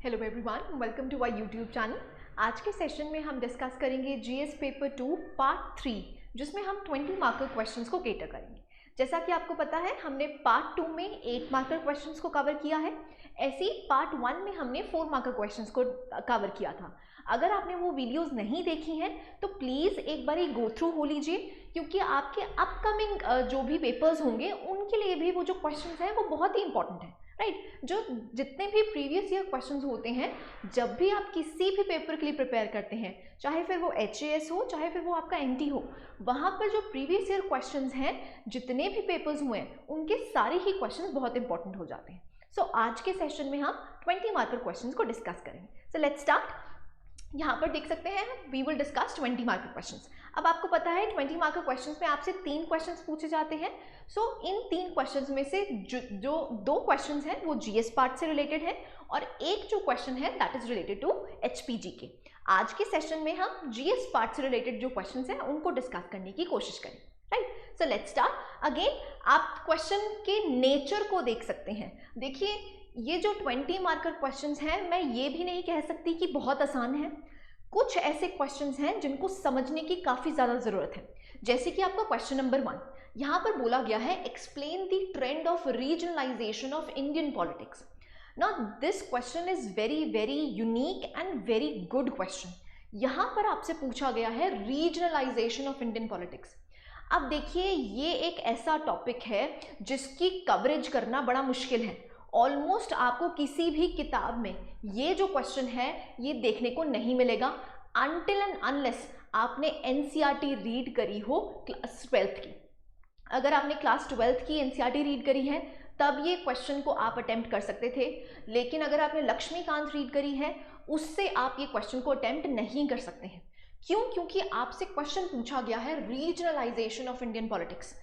Hello everyone, welcome to our YouTube channel. आज के session में हम डिस्कस करेंगे जीएस पेपर 2 पार्ट 3, जिसमें हम 20 मार्कर क्वेश्चंस को केटर करेंगे। जैसा कि आपको पता है, हमने पार्ट 2 में 8 मार्कर क्वेश्चंस को कवर किया है। ऐसे ही पार्ट 1 में हमने 4 मार्कर क्वेश्चंस को कवर किया था। अगर आपने वो वीडियोस नहीं देखी हैं तो प्लीज़ एक बार ही गो थ्रू हो लीजिए, क्योंकि आपके अपकमिंग जो भी पेपर्स होंगे उनके लिए भी वो जो क्वेश्चंस हैं वो बहुत ही इंपॉर्टेंट है, राइट। जो जितने भी प्रीवियस ईयर क्वेश्चंस होते हैं, जब भी आप किसी भी पेपर के लिए प्रिपेयर करते हैं, चाहे फिर वो HAS हो, चाहे फिर वो आपका NT हो, वहाँ पर जो प्रीवियस ईयर क्वेश्चंस हैं, जितने भी पेपर्स हुए हैं, उनके सारे ही क्वेश्चंस बहुत इंपॉर्टेंट हो जाते हैं। सो आज के सेशन में हम 20 मार्कर क्वेश्चंस को डिस्कस करेंगे। So let's start. यहाँ पर देख सकते हैं, we will discuss 20 marker questions. अब आपको पता है 20 मार्कर क्वेश्चंस में आपसे 3 क्वेश्चंस पूछे जाते हैं। सो इन 3 क्वेश्चंस में से जो 2 क्वेश्चंस हैं वो जीएस पार्ट से रिलेटेड है और एक जो क्वेश्चन है that is related to HPG के। आज के सेशन में हम जीएस पार्ट से रिलेटेड जो क्वेश्चंस हैं उनको डिस्कस करने की कोशिश करें, right. So let's start again. आप क्वेश्चन के नेचर को देख सकते हैं। देखिए, ये जो 20 मार्कर क्वेश्चंस हैं, मैं ये भी नहीं कह सकती कि बहुत आसान है। कुछ ऐसे क्वेश्चंस हैं जिनको समझने की काफ़ी ज़्यादा ज़रूरत है। जैसे कि आपका क्वेश्चन नंबर 1, यहाँ पर बोला गया है explain the trend of regionalization of Indian politics. Now this question is very very unique and very good question. यहाँ पर आपसे पूछा गया है रीजनलाइजेशन ऑफ इंडियन पॉलिटिक्स। अब देखिए, ये एक ऐसा टॉपिक है जिसकी कवरेज करना बड़ा मुश्किल है। ऑलमोस्ट आपको किसी भी किताब में ये जो क्वेश्चन है ये देखने को नहीं मिलेगा अनटिल एंड अनलेस आपने NCERT रीड करी हो क्लास 12th की। अगर आपने क्लास 12th की NCERT रीड करी है तब ये क्वेश्चन को आप अटेम्प्ट कर सकते थे, लेकिन अगर आपने लक्ष्मीकांत रीड करी है उससे आप ये क्वेश्चन को अटेम्प्ट नहीं कर सकते हैं। क्यों? क्योंकि आपसे क्वेश्चन पूछा गया है रीजनलाइजेशन ऑफ इंडियन पॉलिटिक्स,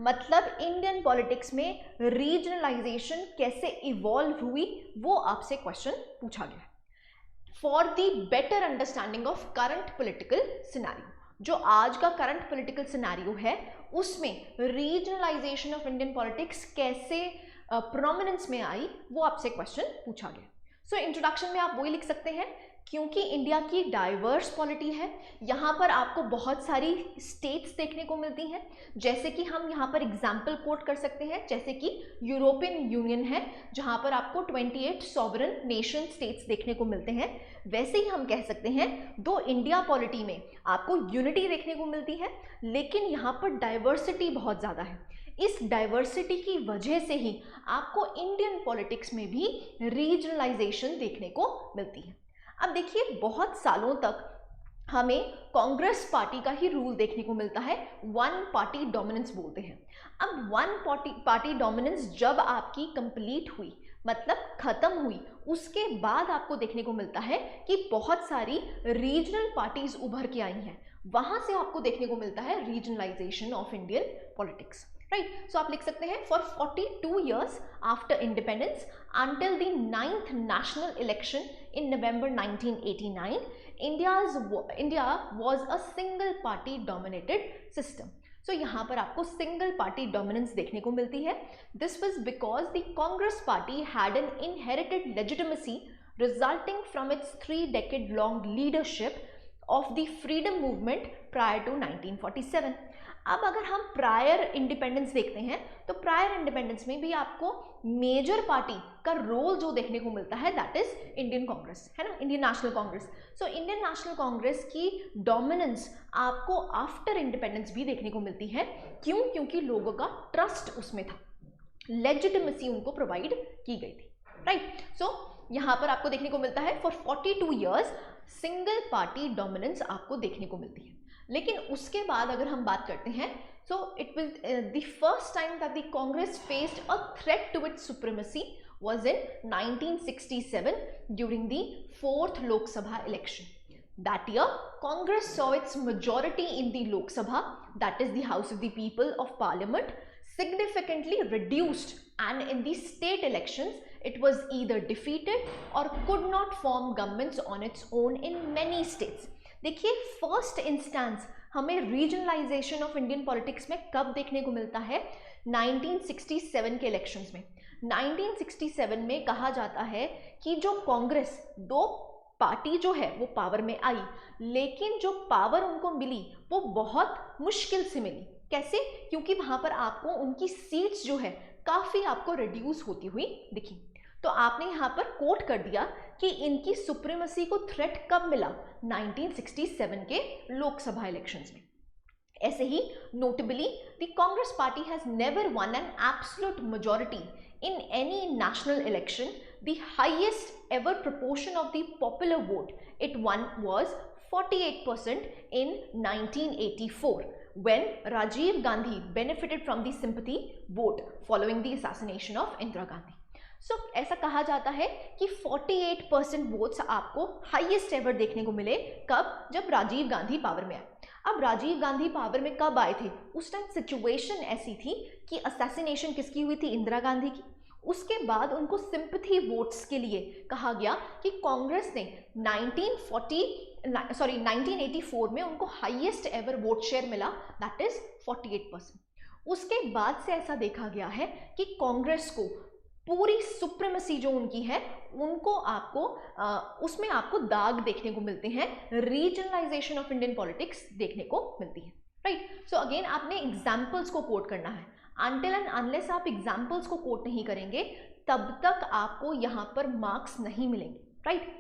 मतलब इंडियन पॉलिटिक्स में रीजनलाइजेशन कैसे इवॉल्व हुई, वो आपसे क्वेश्चन पूछा गया है। For the better understanding of current political scenario, जो आज का करंट पॉलिटिकल सिनेरियो है उसमें रीजनलाइजेशन ऑफ इंडियन पॉलिटिक्स कैसे प्रोमिनेंस में आई, वो आपसे क्वेश्चन पूछा गया। सो इंट्रोडक्शन में आप वही लिख सकते हैं, क्योंकि इंडिया की डाइवर्स पॉलिटी है, यहाँ पर आपको बहुत सारी स्टेट्स देखने को मिलती हैं। जैसे कि हम यहाँ पर एग्जाम्पल कोट कर सकते हैं, जैसे कि यूरोपियन यूनियन है जहाँ पर आपको 28 सॉवरन नेशन स्टेट्स देखने को मिलते हैं। वैसे ही हम कह सकते हैं दो इंडिया पॉलिटी में आपको यूनिटी देखने को मिलती है, लेकिन यहाँ पर डाइवर्सिटी बहुत ज़्यादा है। इस डाइवर्सिटी की वजह से ही आपको इंडियन पॉलिटिक्स में भी रीजनलाइजेशन देखने को मिलती है। अब देखिए, बहुत सालों तक हमें कांग्रेस पार्टी का ही रूल देखने को मिलता है, वन पार्टी डोमिनेंस बोलते हैं। अब वन पार्टी डोमिनेंस जब आपकी कंप्लीट हुई, मतलब खत्म हुई, उसके बाद आपको देखने को मिलता है कि बहुत सारी रीजनल पार्टीज उभर के आई हैं। वहां से आपको देखने को मिलता है regionalisation of Indian politics, right. So आप लिख सकते हैं for 42 years after independence until the 9th national election in November 1989, India was a single party dominated system. So यहाँ पर आपको single party dominance देखने को मिलती है। This was because the Congress party had an inherited legitimacy resulting from its 3-decade long leadership of the freedom movement prior to 1947. अब अगर हम प्रायर इंडिपेंडेंस देखते हैं तो प्रायर इंडिपेंडेंस में भी आपको मेजर पार्टी का रोल जो देखने को मिलता है दैट इज इंडियन कांग्रेस, है ना, Indian national Congress. So Indian national Congress की डोमिनेंस आपको आफ्टर इंडिपेंडेंस भी देखने को मिलती है। क्यों? क्योंकि लोगों का ट्रस्ट उसमें था, लेजिटिमेसी उनको प्रोवाइड की गई थी, राइट। सो यहाँ पर आपको देखने को मिलता है for 42 years single party dominance आपको देखने को मिलती है। लेकिन उसके बाद अगर हम बात करते हैं, so it was the first time that the Congress faced a threat to its supremacy was in 1967 during the 4th Lok Sabha election. That year, Congress saw its majority in the Lok Sabha, that is the House of the People of Parliament, significantly reduced, and in the state elections, it was either defeated or could not form governments on its own in many states. देखिए, first instance हमें regionalisation of Indian politics में कब देखने को मिलता है? 1967 के elections में। 1967 में कहा जाता है कि जो कांग्रेस, दो पार्टी जो है वो पावर में आई, लेकिन जो पावर उनको मिली वो बहुत मुश्किल से मिली। कैसे? क्योंकि वहां पर आपको उनकी सीट्स जो है काफी आपको रिड्यूस होती हुई दिखी। तो आपने यहाँ पर कोट कर दिया कि इनकी सुप्रीमेसी को थ्रेट कब मिला? 1967 के लोकसभा इलेक्शंस में। ऐसे ही notably the Congress party has never won an absolute majority in any national election. The highest ever proportion of the popular vote it won was 48% in 1984 when Rajiv Gandhi benefited from the sympathy vote following the assassination of Indira Gandhi. So ऐसा कहा जाता है कि 48% votes आपको highest ever देखने को मिले। कब? जब राजीव गांधी पावर में आए। अब राजीव गांधी पावर में कब आए थे? उस टाइम सिचुएशन ऐसी थी कि असैसिनेशन किसकी हुई थी? इंदिरा गांधी की। उसके बाद उनको सिंपैथी वोट्स के लिए कहा गया कि कांग्रेस ने 1984 में उनको हाईएस्ट एवर वोट शेयर मिला, दैट इज 48%। उसके बाद से ऐसा देखा गया है कि कांग्रेस को पूरी सुप्रीमेसी जो उनकी है उनको आपको उसमें आपको दाग देखने को मिलते हैं, रीजनलाइजेशन ऑफ इंडियन पॉलिटिक्स देखने को मिलती है, राइट। सो अगेन आपने एग्जाम्पल्स को कोट करना है। अनटिल एंड अनलेस आप एग्जाम्पल्स को कोट नहीं करेंगे तब तक आपको यहाँ पर मार्क्स नहीं मिलेंगे, राइट।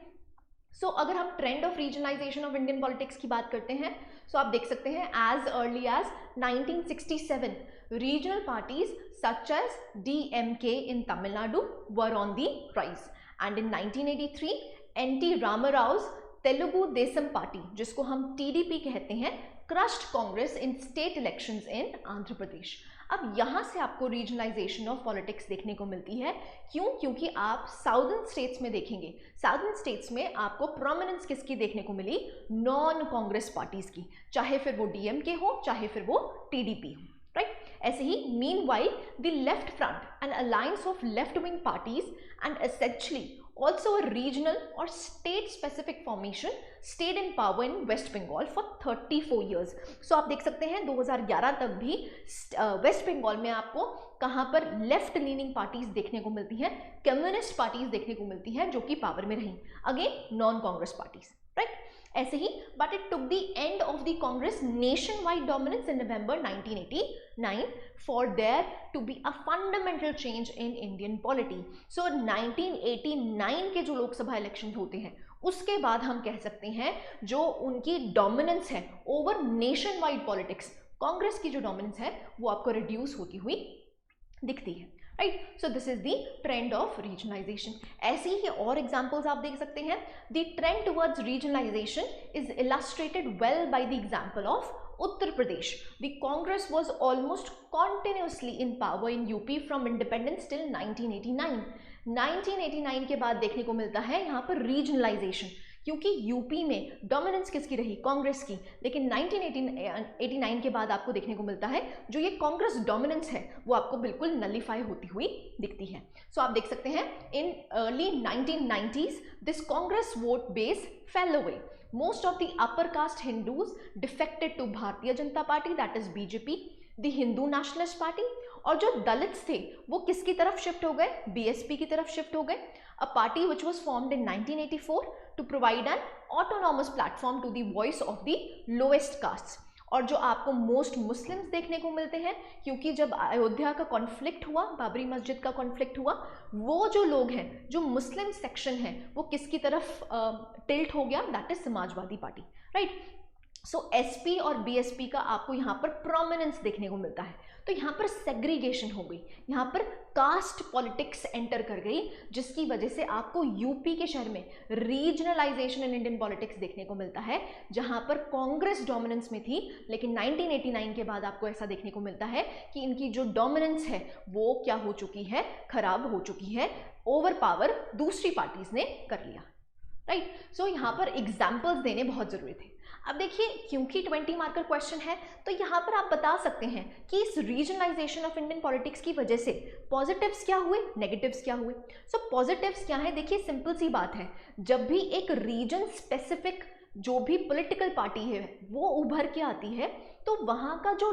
सो अगर हम trend of regionalization of Indian politics की बात करते हैं, सो आप देख सकते हैं as early as 1967 regional parties such as DMK in Tamil Nadu were on the rise, and in 1983 NT Ramarau's Telugu Desam Party, जिसको हम TDP कहते हैं, crushed Congress in state elections in Andhra Pradesh. अब यहाँ से आपको रीजनलाइजेशन ऑफ पॉलिटिक्स देखने को मिलती है। क्यों? क्योंकि आप साउदर्न स्टेट्स में देखेंगे, साउदर्न स्टेट्स में आपको प्रोमिनेंस किसकी देखने को मिली? नॉन कांग्रेस पार्टीज की, चाहे फिर वो डीएमके हो चाहे फिर वो टीडीपी हो, राइट। ऐसे ही meanwhile the Left Front an alliance of left wing parties and essentially also a regional or state specific formation stayed in power in West Bengal for 34 years. So आप देख सकते हैं 2011 तक भी वेस्ट बंगाल में आपको कहाँ पर लेफ्ट लीनिंग पार्टीज देखने को मिलती हैं, कम्युनिस्ट पार्टीज देखने को मिलती हैं जो कि पावर में रही, again non Congress parties, right. ऐसे ही but it took the end of the Congress nationwide dominance in November 1989 for there to be a fundamental change in Indian polity. So 1989 के जो लोकसभा इलेक्शन होते हैं उसके बाद हम कह सकते हैं जो उनकी डोमिनेंस है over nation wide politics, Congress की जो डोमिनेंस है वो आपको रिड्यूस होती हुई दिखती है, right. So this is the trend of regionalisation. ऐसे ही और एग्जांपल्स आप देख सकते हैं। The trend towards regionalisation is illustrated well by the example of Uttar Pradesh. The Congress was almost continuously in power in UP from independence till 1989. 1989 के बाद देखने को मिलता है यहाँ पर रीजनलाइजेशन, क्योंकि यूपी में डोमिनेंस किसकी रही? कांग्रेस की। लेकिन 1989 के बाद आपको देखने को मिलता है जो ये कांग्रेस डोमिनेंस है वो आपको बिल्कुल नलीफाई होती हुई दिखती है। सो आप देख सकते हैं in early 1990s this Congress vote base fail away. Most of the upper caste Hindus defected to Bharatiya Janata Party, that is BJP, the Hindu Nationalist Party, और जो दलित्स थे वो किसकी तरफ शिफ्ट हो गए? बीएसपी की तरफ शिफ्ट हो गए। A party which was formed in 1984 to provide an autonomous platform to the voice of the lowest castes. और जो आपको मोस्ट मुस्लिम्स देखने को मिलते हैं, क्योंकि जब अयोध्या का कॉन्फ्लिक्ट हुआ, बाबरी मस्जिद का कॉन्फ्लिक्ट हुआ, वो जो लोग हैं, जो मुस्लिम सेक्शन है, वो किसकी तरफ टिल्ट हो गया? That is Samajwadi party, right. So SP और बीएसपी का आपको यहाँ पर प्रोमिनेंस देखने को मिलता है। तो यहाँ पर सेग्रीगेशन हो गई, यहाँ पर कास्ट पॉलिटिक्स एंटर कर गई, जिसकी वजह से आपको यूपी के शहर में रीजनलाइजेशन इन इंडियन पॉलिटिक्स देखने को मिलता है, जहाँ पर कांग्रेस डोमिनेंस में थी। लेकिन 1989 के बाद आपको ऐसा देखने को मिलता है कि इनकी जो डोमिनेंस है वो क्या हो चुकी है? खराब हो चुकी है, ओवर पावर दूसरी पार्टीज ने कर लिया, राइट। सो यहाँ पर एग्जाम्पल्स देने बहुत जरूरी थे। अब देखिए, क्योंकि 20 मार्कर क्वेश्चन है तो यहाँ पर आप बता सकते हैं कि इस रीजनलाइजेशन ऑफ इंडियन पॉलिटिक्स की वजह से पॉजिटिव्स क्या हुए, नेगेटिव्स क्या हुए। सो पॉजिटिव्स क्या है? देखिए सिंपल सी बात है, जब भी एक रीजन स्पेसिफिक जो भी पॉलिटिकल पार्टी है वो उभर के आती है तो वहाँ का जो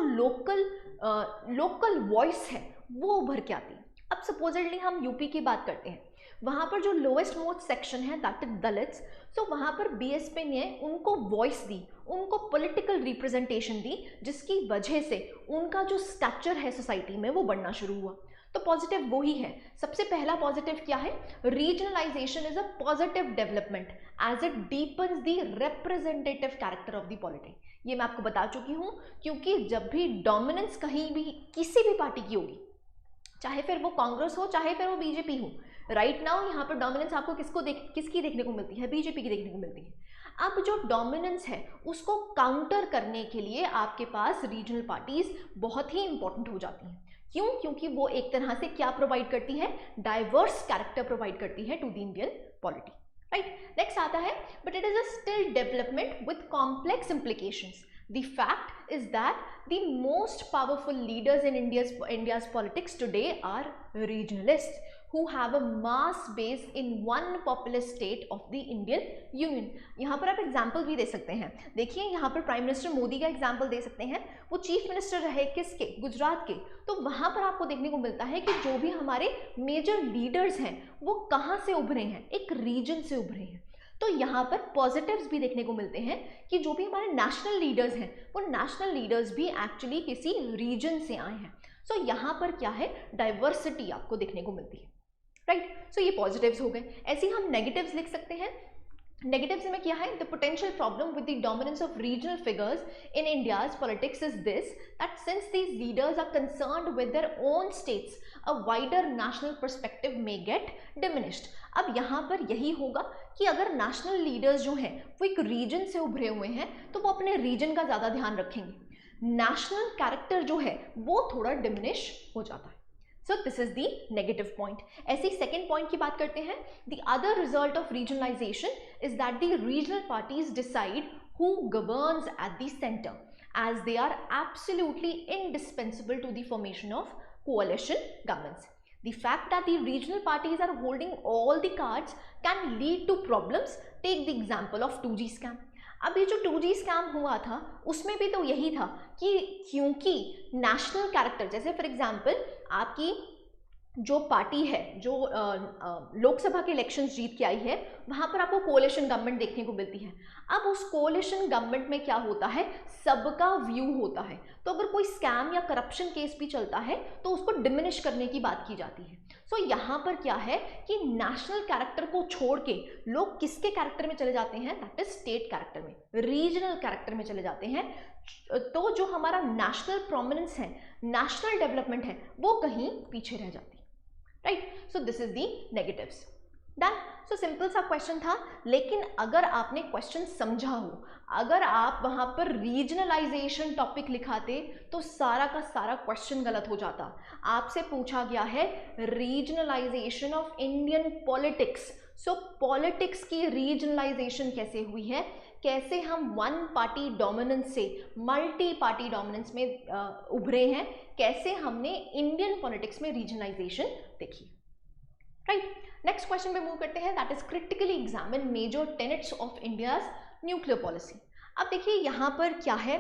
लोकल वॉइस है वो उभर के आती है। अब सपोजिटली हम यूपी की बात करते हैं, वहाँ पर जो लोएस्ट मोस्ट सेक्शन है दैट इज दलित्स, सो वहाँ पर बीएसपी ने उनको वॉइस दी, उनको पॉलिटिकल रिप्रेजेंटेशन दी, जिसकी वजह से उनका जो स्टैचर है सोसाइटी में वो बढ़ना शुरू हुआ। तो पॉजिटिव वो ही है। सबसे पहला पॉजिटिव क्या है? Regionalisation is a positive development as it deepens the representative character of the polity. ये मैं आपको बता चुकी हूँ, क्योंकि जब भी डोमिनेंस कहीं भी किसी भी पार्टी की होगी, चाहे फिर वो कांग्रेस हो चाहे फिर वो बीजेपी हो, राइट नाउ यहाँ पर डोमिनेंस आपको किसकी देखने को मिलती है? बीजेपी की देखने को मिलती है। अब जो डोमिनेंस है उसको काउंटर करने के लिए आपके पास रीजनल पार्टीज बहुत ही इंपॉर्टेंट हो जाती हैं। क्यों? क्योंकि वो एक तरह से क्या प्रोवाइड करती है? डाइवर्स कैरेक्टर प्रोवाइड करती है to the Indian polity, right. Next आता है, but it is a still development with complex implications. The fact is that the most powerful leaders in India's politics today are regionalists who have a mass base in one populous state of the Indian Union. यहाँ पर आप example भी दे सकते हैं। देखिए यहाँ पर prime minister Modi का एग्जाम्पल दे सकते हैं। वो चीफ मिनिस्टर रहे किसके? गुजरात के। तो वहाँ पर आपको देखने को मिलता है कि जो भी हमारे मेजर लीडर्स हैं वो कहाँ से उभरे हैं? एक रीजन से उभरे हैं। तो यहाँ पर पॉजिटिव्स भी देखने को मिलते हैं कि जो भी हमारे नेशनल लीडर्स हैं वो नेशनल लीडर्स भी एक्चुअली किसी रीजन से आए हैं। सो यहाँ पर क्या है? डाइवर्सिटी आपको देखने को मिलती है, राइट। सो ये पॉजिटिव्स हो गए। ऐसे ही हम नेगेटिव्स लिख सकते हैं। नेगेटिव्स में क्या है? The potential problem with the dominance of regional figures in India's politics is this that since these leaders are concerned with their own states a wider national perspective may get diminished. अब यहाँ पर यही होगा कि अगर national leaders जो हैं वो एक रीजन से उभरे हुए हैं तो वो अपने रीजन का ज़्यादा ध्यान रखेंगे। नेशनल कैरेक्टर जो है वो थोड़ा डिमिनिश हो जाता है। सो this is the negative point. ऐसे ही सेकेंड पॉइंट की बात करते हैं। The other result of regionalisation is that the regional parties decide who governs at the centre as they are absolutely indispensable to the formation of coalition governments. The fact that the regional parties are holding all the cards can lead to problems. Take the example of 2G scam. अब ये जो 2G scam हुआ था उसमें भी तो यही था कि क्योंकि नेशनल कैरेक्टर, जैसे फॉर एग्जांपल आपकी जो पार्टी है जो लोकसभा के इलेक्शंस जीत के आई है, वहाँ पर आपको कोalition गवर्नमेंट देखने को मिलती है। अब उस कोalition गवर्नमेंट में क्या होता है? सबका व्यू होता है। तो अगर कोई स्कैम या करप्शन केस भी चलता है तो उसको डिमिनिश करने की बात की जाती है। सो यहाँ पर क्या है कि नेशनल कैरेक्टर को छोड़ के लोग किसके कैरेक्टर में चले जाते हैं? दैट इज स्टेट कैरेक्टर में, रीजनल कैरेक्टर में चले जाते हैं। तो जो हमारा नेशनल प्रोमिनेंस है, नेशनल डेवलपमेंट है, वो कहीं पीछे रह जाती है, right. So this is the negatives. Done. So simple सा क्वेश्चन था, लेकिन अगर आपने क्वेश्चन समझा हो, अगर आप वहाँ पर रीजनलाइजेशन टॉपिक लिखाते तो सारा का सारा क्वेश्चन गलत हो जाता। आपसे पूछा गया है regionalisation of Indian politics. So politics की रीजनलाइजेशन कैसे हुई है, कैसे हम वन पार्टी डोमिनेंस से मल्टी पार्टी डोमिनेंस में उभरे हैं, कैसे हमने इंडियन पॉलिटिक्स में रीजनलाइजेशन देखी, राइट। नेक्स्ट क्वेश्चन पे मूव करते हैं, that is critically examine major tenets of India's nuclear policy. अब देखिए यहाँ पर क्या है,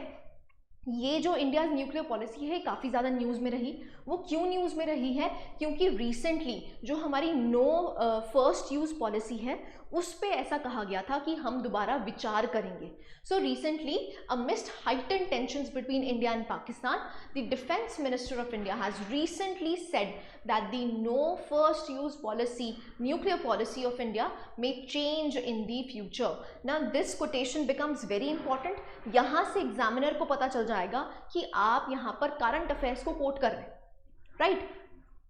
ये जो इंडियाज न्यूक्लियर पॉलिसी है काफ़ी ज़्यादा न्यूज़ में रही। वो क्यों न्यूज़ में रही है? क्योंकि रिसेंटली जो हमारी नो फर्स्ट यूज़ पॉलिसी है उस पे ऐसा कहा गया था कि हम दोबारा विचार करेंगे। So recently amidst heightened tensions between India and Pakistan, the defense minister of India has recently said that the no first use policy, nuclear policy of India may change in the future. Now this quotation becomes very important. यहाँ से examiner को पता चल जाएगा कि आप यहाँ पर करंट अफेयर्स को कोट कर रहे हैं, राइट।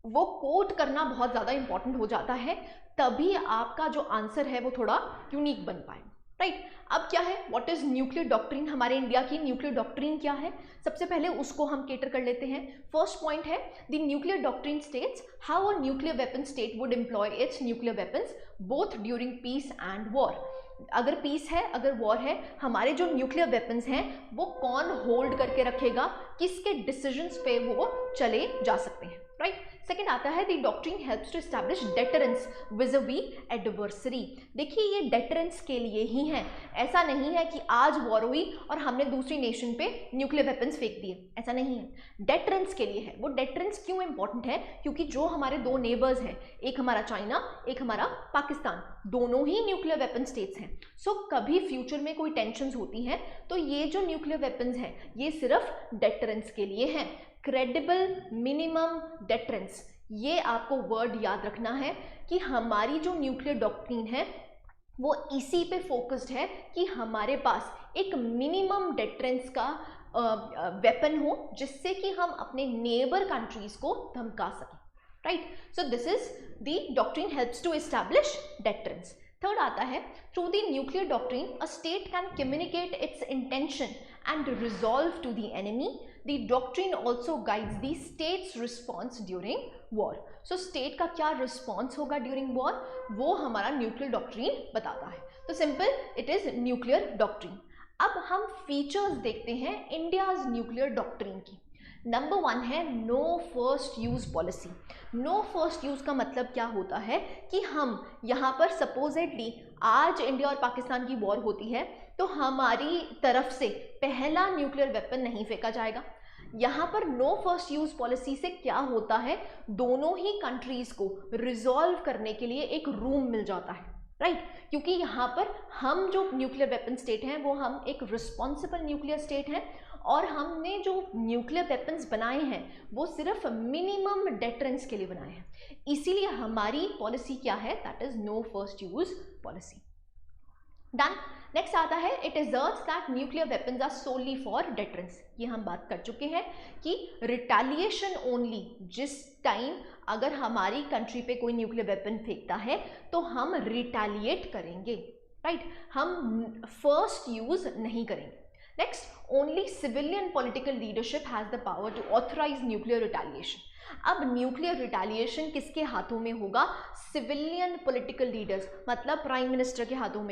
वो कोट करना बहुत ज़्यादा इंपॉर्टेंट हो जाता है, तभी आपका जो आंसर है वो थोड़ा यूनिक बन पाए, राइट। अब क्या है, व्हाट इज न्यूक्लियर डॉक्ट्रिन? हमारे इंडिया की न्यूक्लियर डॉक्ट्रिन क्या है, सबसे पहले उसको हम केटर कर लेते हैं। फर्स्ट पॉइंट है, the nuclear doctrine states how a nuclear weapon state would employ its nuclear weapons both during peace and war. अगर पीस है, अगर वॉर है, हमारे जो न्यूक्लियर वेपन्स हैं वो कौन होल्ड करके रखेगा, किसके डिसीजंस पे वो चले जा सकते हैं। राइट। सेकंड आता है the doctrine helps to establish deterrence vis-à-vis adversary. देखिए ये डेटरेंस के लिए ही है, ऐसा नहीं है कि आज वॉर हुई और हमने दूसरी नेशन पे न्यूक्लियर वेपन्स फेंक दिए, ऐसा नहीं है, डेटरेंस के लिए है। वो डेटरेंस क्यों इंपॉर्टेंट है? क्योंकि जो हमारे दो नेबर्स हैं, एक हमारा चाइना, एक हमारा पाकिस्तान, दोनों ही न्यूक्लियर वेपन स्टेट्स हैं। सो कभी फ्यूचर में कोई टेंशंस होती हैं तो ये जो न्यूक्लियर वेपन्स हैं ये सिर्फ डेटरेंस के लिए हैं। क्रेडिबल मिनिमम डेटरेंस, ये आपको वर्ड याद रखना है कि हमारी जो न्यूक्लियर डॉक्ट्रिन है वो इसी पे फोकस्ड है कि हमारे पास एक मिनिमम डेटरेंस का वेपन हो जिससे कि हम अपने नेबर कंट्रीज को धमका सकें, right. So this is the doctrine helps to establish deterrence. Third आता है through the nuclear doctrine a state can communicate its intention and resolve to the enemy. The doctrine also guides the state's response during war. So state का क्या response होगा during war, वो हमारा nuclear doctrine बताता है। तो simple, it is nuclear doctrine. अब हम फीचर्स देखते हैं इंडियाज न्यूक्लियर डॉक्ट्रिन की। नंबर 1 है no first use policy. No first use का मतलब क्या होता है कि हम यहाँ पर सपोजेडली आज इंडिया और पाकिस्तान की वॉर होती है तो हमारी तरफ से पहला न्यूक्लियर वेपन नहीं फेंका जाएगा। यहाँ पर नो फर्स्ट यूज पॉलिसी से क्या होता है, दोनों ही कंट्रीज को रिजॉल्व करने के लिए एक रूम मिल जाता है, राइट। क्योंकि यहाँ पर हम जो न्यूक्लियर वेपन स्टेट हैं वो हम एक रिस्पॉन्सिबल न्यूक्लियर स्टेट हैं और हमने जो न्यूक्लियर वेपन्स बनाए हैं वो सिर्फ मिनिमम डेटरेंस के लिए बनाए हैं, इसीलिए हमारी पॉलिसी क्या है, that is no first use policy. Done. Next आता है it asserts that nuclear weapons are solely for deterrence. ये हम बात कर चुके हैं कि रिटेलिएशन ओनली, जिस टाइम अगर हमारी कंट्री पे कोई न्यूक्लियर वेपन फेंकता है तो हम रिटेलिएट करेंगे, राइट, हम फर्स्ट यूज नहीं करेंगे। Next, only civilian political leadership has the power to authorize nuclear retaliation. अब न्यूक्लियर रिटेलिएशन किसके हाथों में होगा, सिविलियन पॉलिटिकल लीडर्स, मतलब प्राइम मिनिस्टर के हाथों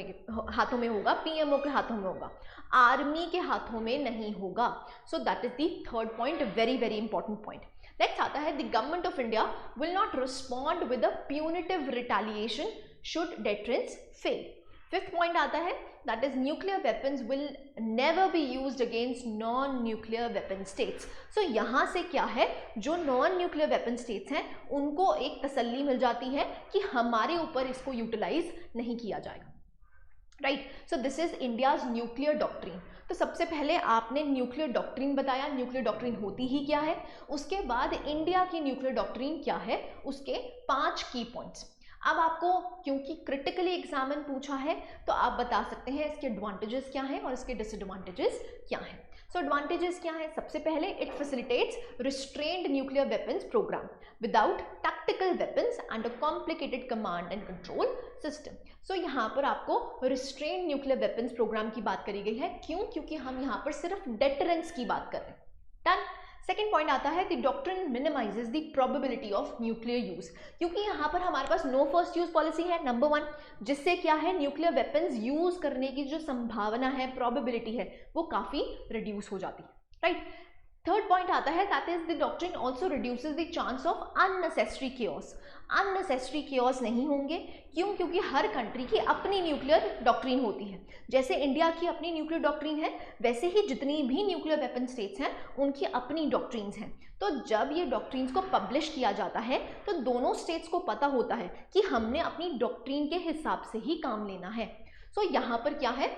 में होगा, पीएमओ के हाथों में होगा, आर्मी के हाथों में नहीं होगा। So that is the third point, very very important point. Next आता है the government of India will not respond with a punitive retaliation should deterrence fail. Fifth point आता है that is nuclear weapons will never be used against non nuclear weapon states. सो यहाँ से क्या है, जो नॉन न्यूक्लियर वेपन स्टेट्स हैं उनको एक तसल्ली मिल जाती है कि हमारे ऊपर इसको यूटिलाइज नहीं किया जाएगा, right. So this is India's nuclear doctrine. तो सबसे पहले आपने न्यूक्लियर डॉक्ट्रिन बताया, न्यूक्लियर डॉक्ट्रिन होती ही क्या है, उसके बाद इंडिया की न्यूक्लियर डॉक्ट्रिन क्या है, उसके 5 की पॉइंट्स। अब आपको क्योंकि क्रिटिकली एग्जामिन पूछा है तो आप बता सकते हैं इसके एडवांटेजेस क्या हैं और इसके डिसएडवांटेजेस क्या हैं। सो एडवांटेजेस क्या है, सबसे पहले it facilitates restrained nuclear weapons programme without tactical weapons and a complicated command and control system. सो यहाँ पर आपको रिस्ट्रेन्ड न्यूक्लियर वेपन्स प्रोग्राम की बात करी गई है, क्यों, क्योंकि हम यहाँ पर सिर्फ डेटरेंस की बात कर रहे हैं। डन। सेकेंड पॉइंट आता है the doctrine minimises the probability of nuclear use, क्योंकि यहाँ पर हमारे पास नो फर्स्ट यूज पॉलिसी है नंबर 1, जिससे क्या है न्यूक्लियर वेपन्स यूज करने की जो संभावना है, प्रोबेबिलिटी है, वो काफी रिड्यूस हो जाती है, राइट। थर्ड पॉइंट आता है that is the doctrine also reduces the chance of unnecessary chaos. Unnecessary chaos नहीं होंगे, क्यों, क्योंकि हर कंट्री की अपनी न्यूक्लियर डॉक्ट्रिन होती है। जैसे इंडिया की अपनी न्यूक्लियर डॉक्ट्रिन है वैसे ही जितनी भी न्यूक्लियर वेपन स्टेट्स हैं उनकी अपनी डॉक्ट्रिन्स हैं। तो जब ये डॉक्ट्रिन्स को पब्लिश किया जाता है तो दोनों स्टेट्स को पता होता है कि हमने अपनी डॉक्ट्रिन के हिसाब से ही काम लेना है। सो यहाँ पर क्या है,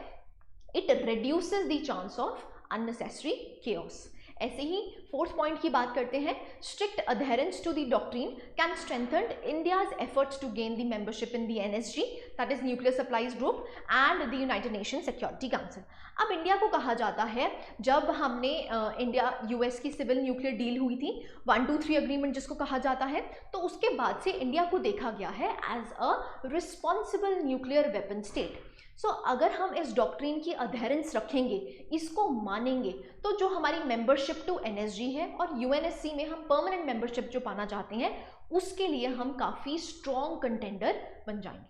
it reduces the chance of unnecessary chaos. ऐसे ही फोर्थ पॉइंट की बात करते हैं, strict adherence to the doctrine can strengthen India's efforts to gain the membership in the NSG, that is nuclear supplies group and the United Nation Security Council. अब India को कहा जाता है, जब हमने इंडिया यूएस की सिविल न्यूक्लियर डील हुई थी 123 अग्रीमेंट जिसको कहा जाता है, तो उसके बाद से इंडिया को देखा गया है as a responsible nuclear weapon state. So अगर हम इस डॉक्ट्रिन की अधेरेंस रखेंगे, इसको मानेंगे, तो जो हमारी मेंबरशिप टू एनएसजी है और यूएनएससी में हम परमानेंट मेंबरशिप जो पाना चाहते हैं उसके लिए हम काफ़ी स्ट्रॉन्ग कंटेंडर बन जाएंगे,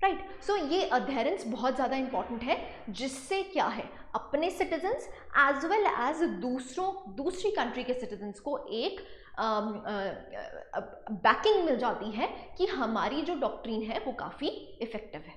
राइट। सो ये अधेरेंस बहुत ज़्यादा इंपॉर्टेंट है, जिससे क्या है अपने सिटीजन्स एज वेल एज दूसरी कंट्री के सिटीजन्स को एक बैकिंग मिल जाती है कि हमारी जो डॉक्ट्रिन है वो काफ़ी इफेक्टिव है,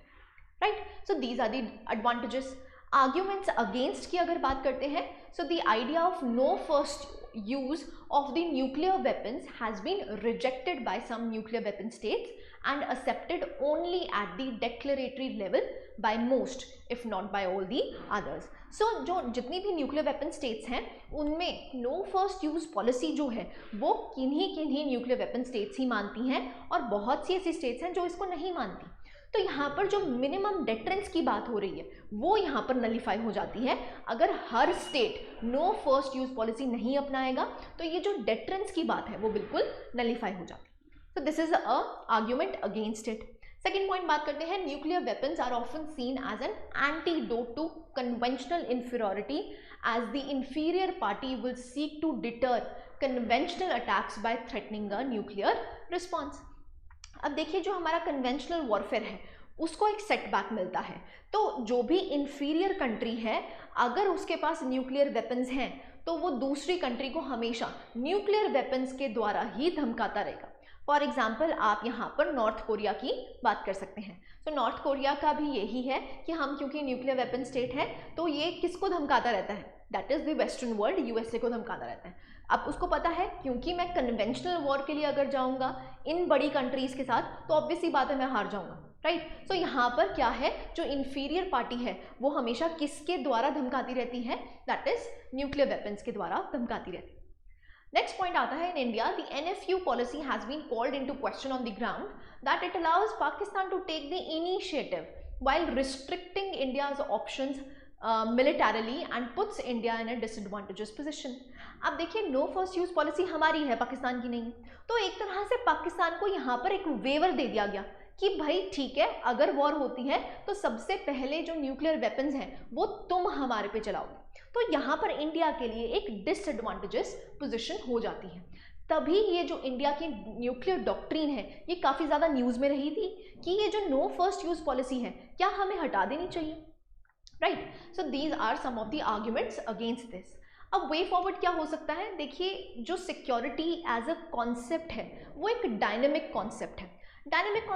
right. So these are the advantages. Arguments against की अगर बात करते हैं, so the idea of no first use of the nuclear weapons has been rejected by some nuclear weapon states and accepted only at the declaratory level by most if not by all the others. So जो जितनी भी nuclear weapon states हैं उनमें no first use policy जो है वो किन्हीं nuclear weapon states ही मानती हैं और बहुत सी ऐसी स्टेट्स हैं जो इसको नहीं मानती। तो यहाँ पर जो मिनिमम डेटरेंस की बात हो रही है वो यहाँ पर नलीफाई हो जाती है। अगर हर state no first use policy नहीं अपनाएगा तो ये जो डेटरेंस की बात है वो बिल्कुल नलीफाई हो जाती है। तो this is a argument against it. Second point बात करते हैं, nuclear weapons are often seen as an antidote to conventional inferiority as the inferior party will seek to deter conventional attacks by threatening a nuclear response. अब देखिए जो हमारा conventional warfare है उसको एक सेटबैक मिलता है। तो जो भी इंफीरियर कंट्री है अगर उसके पास न्यूक्लियर वेपन्स हैं तो वो दूसरी कंट्री को हमेशा न्यूक्लियर वेपन्स के द्वारा ही धमकाता रहेगा। फॉर एग्जाम्पल आप यहाँ पर नॉर्थ कोरिया की बात कर सकते हैं। तो नॉर्थ कोरिया का भी यही है कि हम क्योंकि न्यूक्लियर वेपन स्टेट है तो ये किसको धमकाता रहता है, that is the western world, USA को धमकाता रहता है। अब उसको पता है क्योंकि मैं कन्वेंशनल वॉर के लिए अगर जाऊंगा इन बड़ी कंट्रीज के साथ तो ऑब्वियस सी बात है मैं हार जाऊंगा, राइट। सो यहाँ पर क्या है, जो इंफीरियर पार्टी है वो हमेशा किसके द्वारा धमकाती रहती है, दैट इज न्यूक्लियर वेपन्स के द्वारा धमकाती रहती है। नेक्स्ट पॉइंट आता है, in India the NFU policy has been called into question on the ground that it allows Pakistan to take the initiative while restricting India's options militarily and puts India in a disadvantageous position। अब देखिए no first use policy हमारी है, पाकिस्तान की नहीं। तो एक तरह से पाकिस्तान को यहाँ पर एक वेवर दे दिया गया कि भाई ठीक है अगर वॉर होती है तो सबसे पहले जो न्यूक्लियर वेपन्स हैं वो तुम हमारे पे चलाओगे। तो यहाँ पर इंडिया के लिए एक डिसएडवांटेजेस पोजीशन हो जाती है। तभी ये जो इंडिया की न्यूक्लियर डॉक्ट्रिन है ये काफ़ी ज़्यादा न्यूज़ में रही थी कि ये जो नो फर्स्ट यूज पॉलिसी है क्या हमें हटा देनी चाहिए, right. So these are some of the arguments against this. अब वे फॉरवर्ड क्या हो सकता है, देखिए जो सिक्योरिटी एज अ कॉन्सेप्ट है वो एक डायनेमिक कॉन्सेप्ट है। डायनेमिक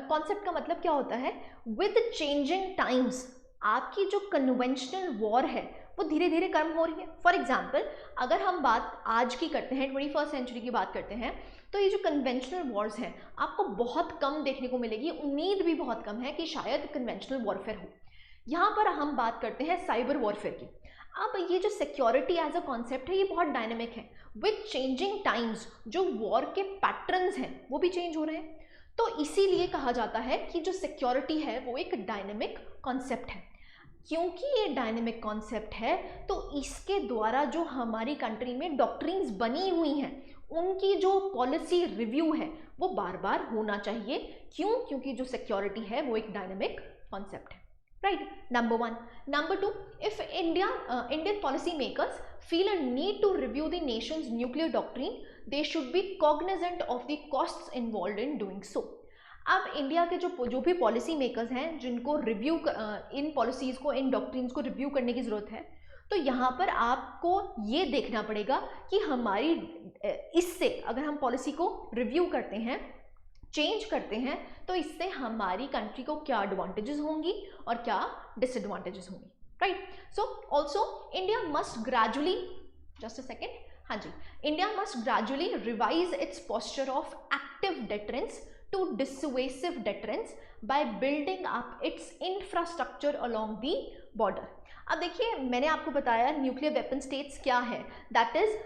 कॉन्सेप्ट का मतलब क्या होता है, विद चेंजिंग टाइम्स आपकी जो कन्वेंशनल वॉर है वो धीरे धीरे कम हो रही है। फॉर एग्जाम्पल अगर हम बात आज की करते हैं, 21st सेंचुरी की बात करते हैं, तो ये जो कन्वेंशनल वॉर्स हैं आपको बहुत कम देखने को मिलेगी, उम्मीद भी बहुत कम है कि शायद कन्वेंशनल वॉरफेयर हो। यहाँ पर हम बात करते हैं साइबर वॉरफेयर की। अब ये जो सिक्योरिटी एज अ कॉन्सेप्ट है ये बहुत डायनेमिक है। विद चेंजिंग टाइम्स जो वॉर के पैटर्न्स हैं वो भी चेंज हो रहे हैं। तो इसीलिए कहा जाता है कि जो सिक्योरिटी है वो एक डायनेमिक कॉन्सेप्ट है। क्योंकि ये डायनेमिक कॉन्सेप्ट है तो इसके द्वारा जो हमारी कंट्री में डॉक्ट्रिन्स बनी हुई हैं उनकी जो पॉलिसी रिव्यू है वो बार बार होना चाहिए। क्यों? क्योंकि जो सिक्योरिटी है वो एक डायनेमिक कॉन्सेप्ट है, right? Number one. Number two, if Indian policy makers feel a need to review the nation's nuclear doctrine, they should be cognizant of the costs involved in doing so. अब India के जो भी policy makers हैं जिनको review इन policies को, इन doctrines को review करने की ज़रूरत है, तो यहाँ पर आपको ये देखना पड़ेगा कि हमारी इससे अगर हम पॉलिसी को रिव्यू करते हैं, चेंज करते हैं, तो इससे हमारी कंट्री को क्या एडवांटेजेस होंगी और क्या डिसएडवांटेजेस होंगी, right. So also India must gradually, just a second, हाँ जी, India must gradually revise its posture of active deterrence to dissuasive deterrence by building up its infrastructure along the border. अब देखिए मैंने आपको बताया न्यूक्लियर वेपन स्टेट्स क्या है, that is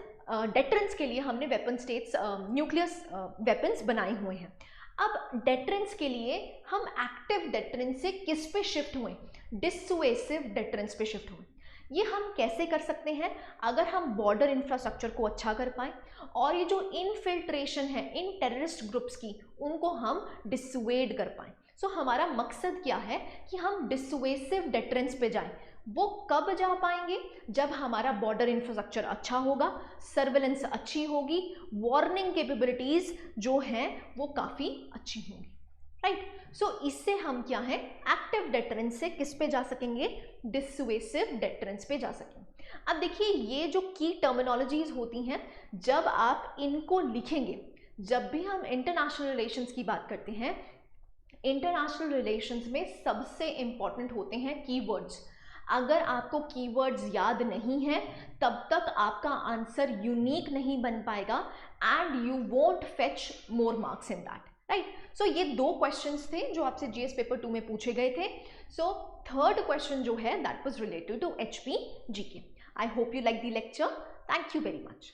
deterrence के लिए हमने वेपन स्टेट्स न्यूक्लियर वेपन्स बनाए हुए हैं। अब डेटरेंस के लिए हम एक्टिव डेटरेंस से किस पे शिफ्ट हुए, डिसवेसिव डेटरेंस पे शिफ्ट हुए। ये हम कैसे कर सकते हैं, अगर हम बॉर्डर इंफ्रास्ट्रक्चर को अच्छा कर पाएँ और ये जो इनफिल्ट्रेशन है इन टेररिस्ट ग्रुप्स की उनको हम डिसवेड कर पाएँ। सो हमारा मकसद क्या है कि हम डिसवेसिव डेटरेंस पे जाएं। वो कब जा पाएंगे, जब हमारा बॉर्डर इंफ्रास्ट्रक्चर अच्छा होगा, सर्वेलेंस अच्छी होगी, वार्निंग कैपेबिलिटीज़ जो हैं वो काफ़ी अच्छी होंगी, राइट। सो इससे हम क्या है, एक्टिव डेटरेंस से किस पे जा सकेंगे, डिसुएसिव डेटरेंस पे जा सकेंगे। अब देखिए ये जो की टर्मिनोलॉजीज होती हैं, जब आप इनको लिखेंगे, जब भी हम इंटरनेशनल रिलेशंस की बात करते हैं, इंटरनेशनल रिलेशंस में सबसे इंपॉर्टेंट होते हैं कीवर्ड्स। अगर आपको कीवर्ड्स याद नहीं है तब तक आपका आंसर यूनिक नहीं बन पाएगा and you won't fetch more marks in that, right. So ये 2 क्वेश्चंस थे जो आपसे जीएस पेपर 2 में पूछे गए थे। सो थर्ड क्वेश्चन जो है that was related to HP GK. I hope you like the lecture. Thank you very much.